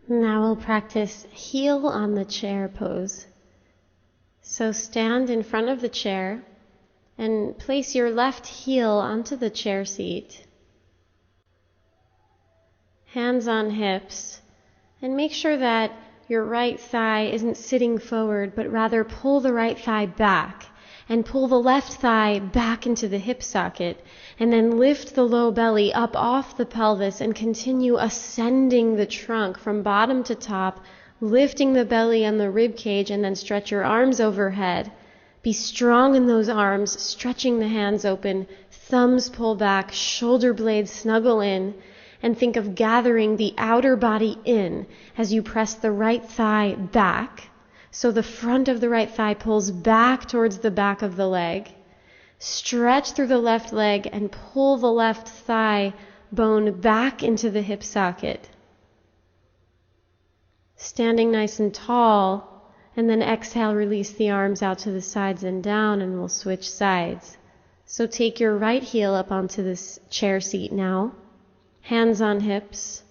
Now we'll practice heel on the chair pose. So stand in front of the chair and place your left heel onto the chair seat. Hands on hips, and make sure that your right thigh isn't sitting forward, but rather pull the right thigh back and pull the left thigh back into the hip socket, and then lift the low belly up off the pelvis and continue ascending the trunk from bottom to top, lifting the belly and the rib cage, and then stretch your arms overhead. Be strong in those arms, stretching the hands open, thumbs pull back, shoulder blades snuggle in, and think of gathering the outer body in as you press the right thigh back. So the front of the right thigh pulls back towards the back of the leg. Stretch through the left leg and pull the left thigh bone back into the hip socket. Standing nice and tall, and then exhale, release the arms out to the sides and down, and we'll switch sides. So take your right heel up onto this chair seat now. Hands on hips.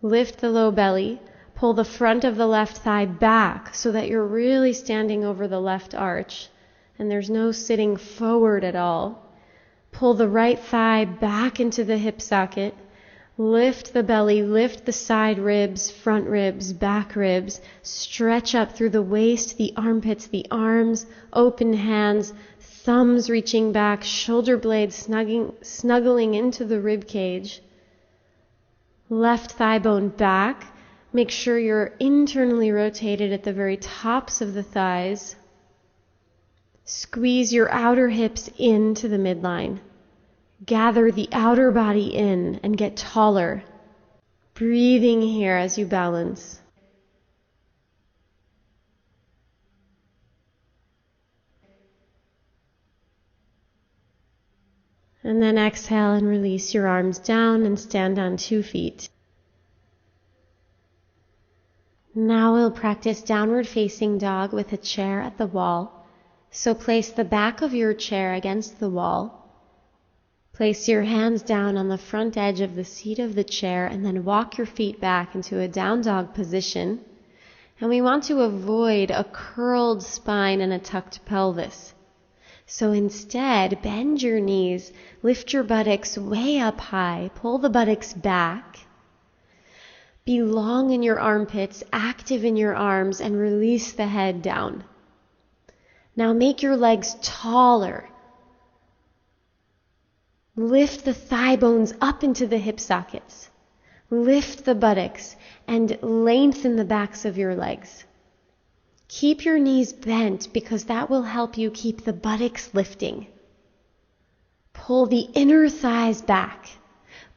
Lift the low belly. Pull the front of the left thigh back so that you're really standing over the left arch and there's no sitting forward at all. Pull the right thigh back into the hip socket. Lift the belly, lift the side ribs, front ribs, back ribs. Stretch up through the waist, the armpits, the arms, open hands, thumbs reaching back, shoulder blades snuggling into the rib cage. Left thigh bone back. Make sure you're internally rotated at the very tops of the thighs. Squeeze your outer hips into the midline. Gather the outer body in and get taller. Breathing here as you balance. And then exhale and release your arms down and stand on 2 feet. Now we'll practice downward facing dog with a chair at the wall. So place the back of your chair against the wall. Place your hands down on the front edge of the seat of the chair and then walk your feet back into a down dog position. And we want to avoid a curled spine and a tucked pelvis. So instead, bend your knees, lift your buttocks way up high, pull the buttocks back. Be long in your armpits, active in your arms, and release the head down. Now make your legs taller. Lift the thigh bones up into the hip sockets. Lift the buttocks and lengthen the backs of your legs. Keep your knees bent because that will help you keep the buttocks lifting. Pull the inner thighs back.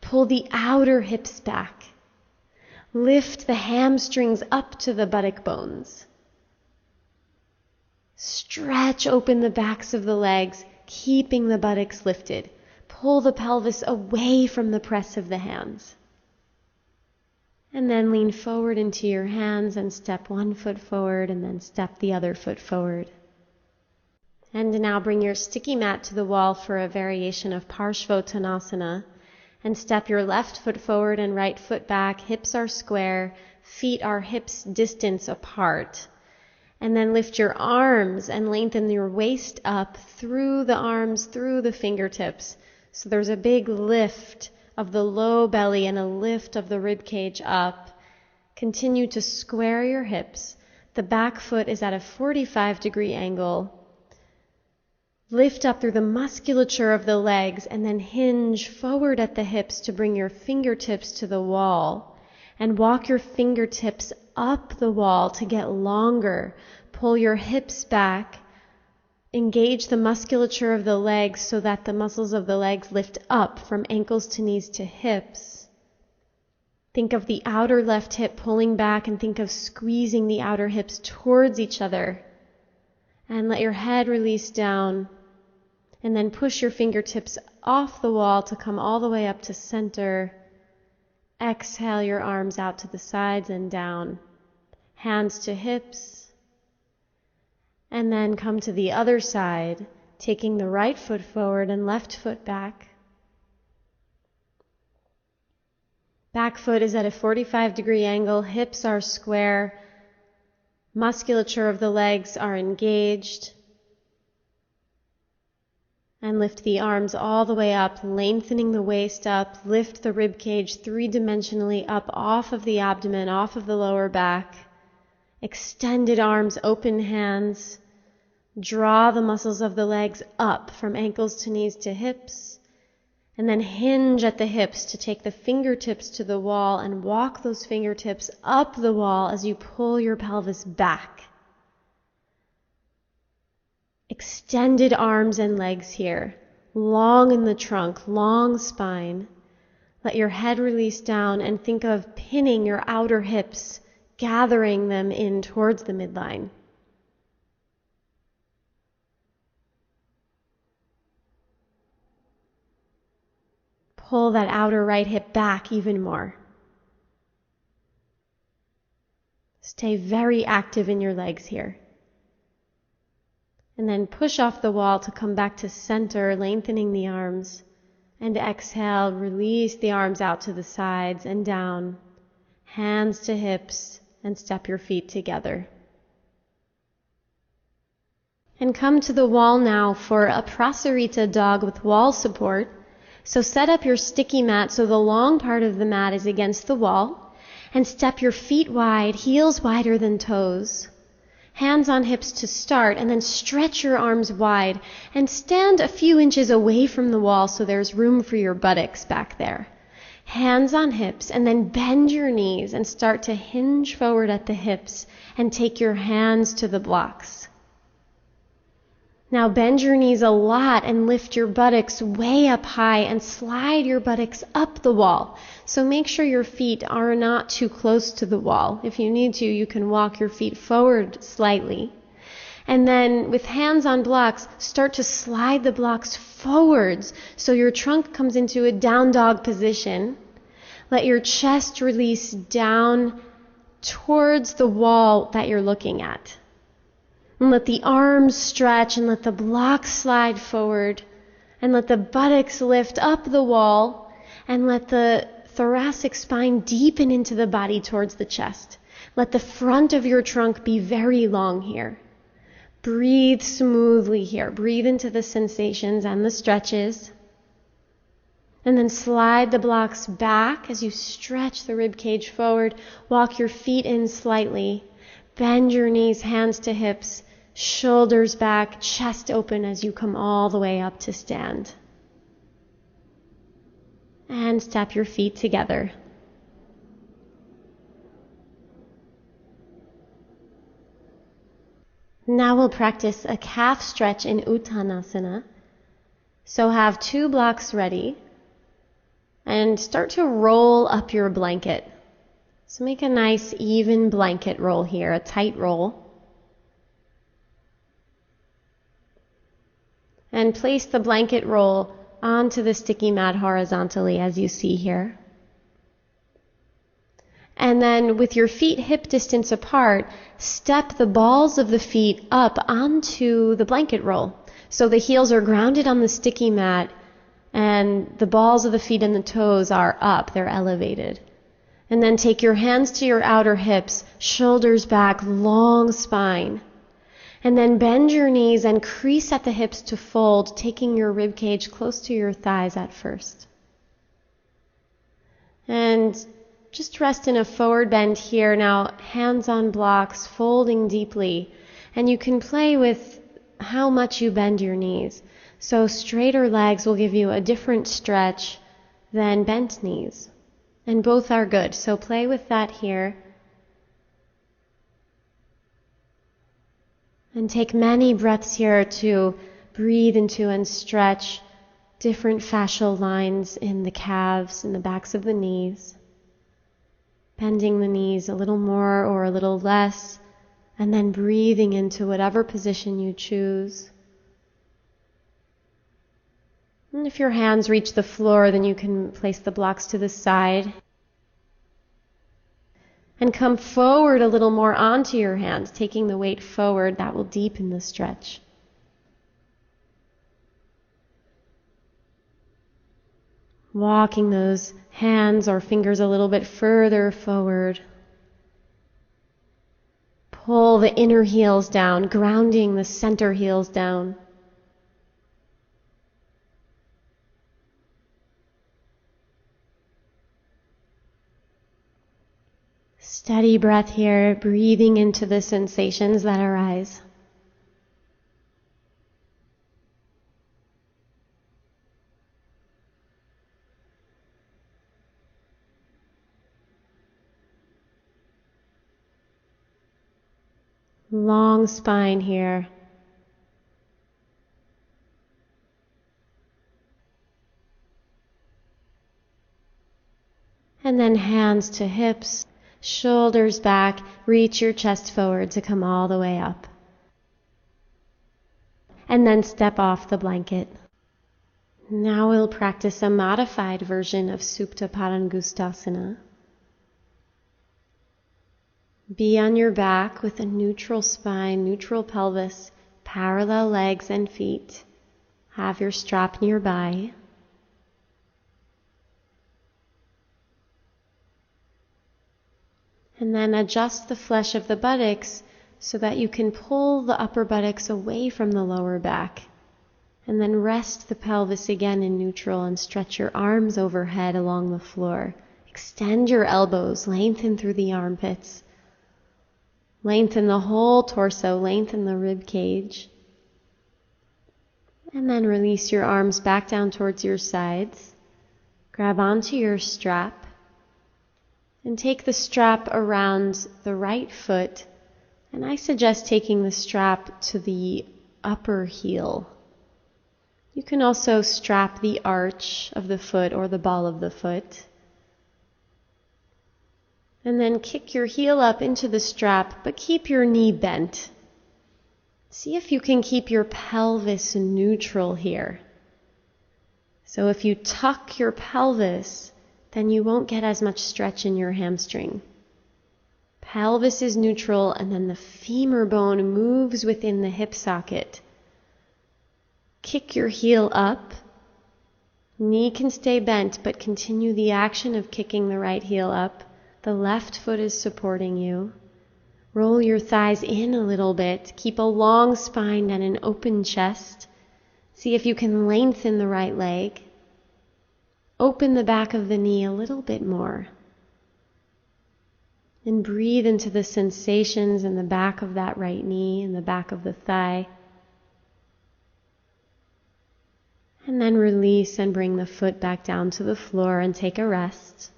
Pull the outer hips back. Lift the hamstrings up to the buttock bones. Stretch open the backs of the legs, keeping the buttocks lifted. Pull the pelvis away from the press of the hands. And then lean forward into your hands and step 1 foot forward and then step the other foot forward. And now bring your sticky mat to the wall for a variation of Parshvottanasana. And step your left foot forward and right foot back. Hips are square, feet are hips distance apart. And then lift your arms and lengthen your waist up through the arms, through the fingertips. So there's a big lift of the low belly and a lift of the rib cage up. Continue to square your hips. The back foot is at a 45-degree angle. Lift up through the musculature of the legs and then hinge forward at the hips to bring your fingertips to the wall. And walk your fingertips up the wall to get longer. Pull your hips back. Engage the musculature of the legs so that the muscles of the legs lift up from ankles to knees to hips. Think of the outer left hip pulling back and think of squeezing the outer hips towards each other. And let your head release down. And then push your fingertips off the wall to come all the way up to center. Exhale your arms out to the sides and down. Hands to hips. And then come to the other side, taking the right foot forward and left foot back. Back foot is at a 45-degree angle, hips are square, musculature of the legs are engaged. And lift the arms all the way up, lengthening the waist up, lift the rib cage three-dimensionally up off of the abdomen, off of the lower back. Extended arms, open hands. Draw the muscles of the legs up from ankles to knees to hips. And then hinge at the hips to take the fingertips to the wall and walk those fingertips up the wall as you pull your pelvis back. Extended arms and legs here, long in the trunk, long spine. Let your head release down and think of pinning your outer hips, gathering them in towards the midline. Pull that outer right hip back even more. Stay very active in your legs here. And then push off the wall to come back to center, lengthening the arms. And exhale, release the arms out to the sides and down. Hands to hips, and step your feet together. And come to the wall now for a Prasarita dog with wall support. So set up your sticky mat so the long part of the mat is against the wall. And step your feet wide, heels wider than toes. Hands on hips to start, and then stretch your arms wide and stand a few inches away from the wall so there's room for your buttocks back there. Hands on hips, and then bend your knees and start to hinge forward at the hips and take your hands to the blocks. Now bend your knees a lot and lift your buttocks way up high and slide your buttocks up the wall. So make sure your feet are not too close to the wall. If you need to, you can walk your feet forward slightly. And then with hands on blocks, start to slide the blocks forwards so your trunk comes into a down dog position. Let your chest release down towards the wall that you're looking at. And let the arms stretch and let the blocks slide forward and let the buttocks lift up the wall and let the thoracic spine deepen into the body towards the chest. Let the front of your trunk be very long here. Breathe smoothly here. Breathe into the sensations and the stretches. And then slide the blocks back as you stretch the rib cage forward. Walk your feet in slightly. Bend your knees, hands to hips. Shoulders back, chest open as you come all the way up to stand. And step your feet together. Now we'll practice a calf stretch in Uttanasana. So have 2 blocks ready and start to roll up your blanket. So make a nice even blanket roll here, a tight roll. And place the blanket roll onto the sticky mat horizontally as you see here. And then with your feet hip distance apart, step the balls of the feet up onto the blanket roll. So the heels are grounded on the sticky mat and the balls of the feet and the toes are up, they're elevated. And then take your hands to your outer hips, shoulders back, long spine. And then bend your knees and crease at the hips to fold, taking your rib cage close to your thighs at first. And just rest in a forward bend here. Now, hands on blocks, folding deeply. And you can play with how much you bend your knees. So straighter legs will give you a different stretch than bent knees. And both are good. So play with that here. And take many breaths here to breathe into and stretch different fascial lines in the calves and the backs of the knees. Bending the knees a little more or a little less, and then breathing into whatever position you choose. And if your hands reach the floor, then you can place the blocks to the side. And come forward a little more onto your hands, taking the weight forward. That will deepen the stretch. Walking those hands or fingers a little bit further forward. Pull the inner heels down, grounding the center heels down. Steady breath here, breathing into the sensations that arise. Long spine here. And then hands to hips, shoulders back, reach your chest forward to come all the way up. And then step off the blanket. Now we'll practice a modified version of Supta Padangusthasana. Be on your back with a neutral spine, neutral pelvis, parallel legs and feet. Have your strap nearby. And then adjust the flesh of the buttocks so that you can pull the upper buttocks away from the lower back. And then rest the pelvis again in neutral and stretch your arms overhead along the floor. Extend your elbows, lengthen through the armpits. Lengthen the whole torso, lengthen the rib cage. And then release your arms back down towards your sides. Grab onto your strap. And take the strap around the right foot. And I suggest taking the strap to the upper heel. You can also strap the arch of the foot or the ball of the foot. And then kick your heel up into the strap, but keep your knee bent. See if you can keep your pelvis neutral here. So if you tuck your pelvis, then you won't get as much stretch in your hamstring. Pelvis is neutral, and then the femur bone moves within the hip socket. Kick your heel up. Knee can stay bent, but continue the action of kicking the right heel up. The left foot is supporting you. Roll your thighs in a little bit. Keep a long spine and an open chest. See if you can lengthen the right leg. Open the back of the knee a little bit more. And breathe into the sensations in the back of that right knee and the back of the thigh. And then release and bring the foot back down to the floor and take a rest.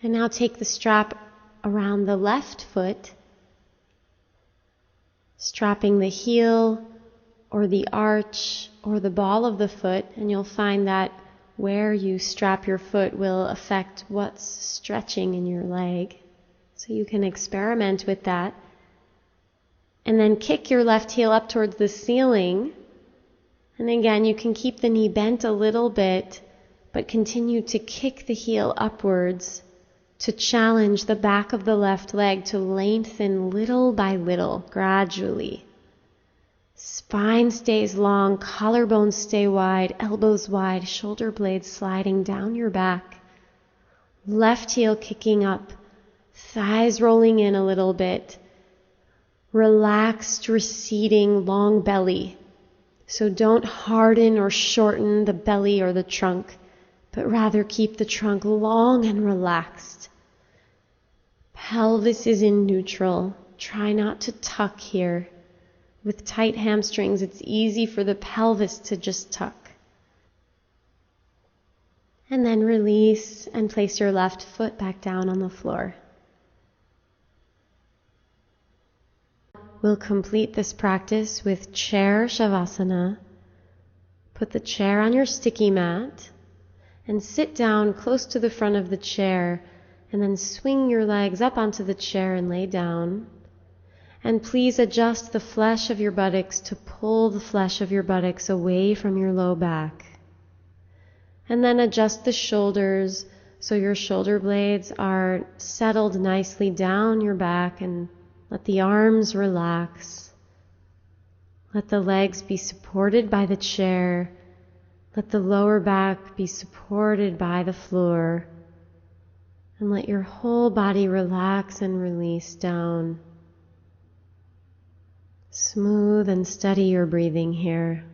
And now take the strap around the left foot, strapping the heel or the arch or the ball of the foot, and you'll find that where you strap your foot will affect what's stretching in your leg. So you can experiment with that. And then kick your left heel up towards the ceiling. And again, you can keep the knee bent a little bit, but continue to kick the heel upwards to challenge the back of the left leg to lengthen little by little, gradually. Spine stays long, collarbones stay wide, elbows wide, shoulder blades sliding down your back. Left heel kicking up, thighs rolling in a little bit. Relaxed, receding, long belly. So don't harden or shorten the belly or the trunk, but rather keep the trunk long and relaxed. Pelvis is in neutral. Try not to tuck here. With tight hamstrings, it's easy for the pelvis to just tuck. And then release and place your left foot back down on the floor. We'll complete this practice with chair shavasana. Put the chair on your sticky mat and sit down close to the front of the chair, and then swing your legs up onto the chair and lay down. And please adjust the flesh of your buttocks to pull the flesh of your buttocks away from your low back. And then adjust the shoulders so your shoulder blades are settled nicely down your back, and let the arms relax. Let the legs be supported by the chair. Let the lower back be supported by the floor. And let your whole body relax and release down. Smooth and steady your breathing here.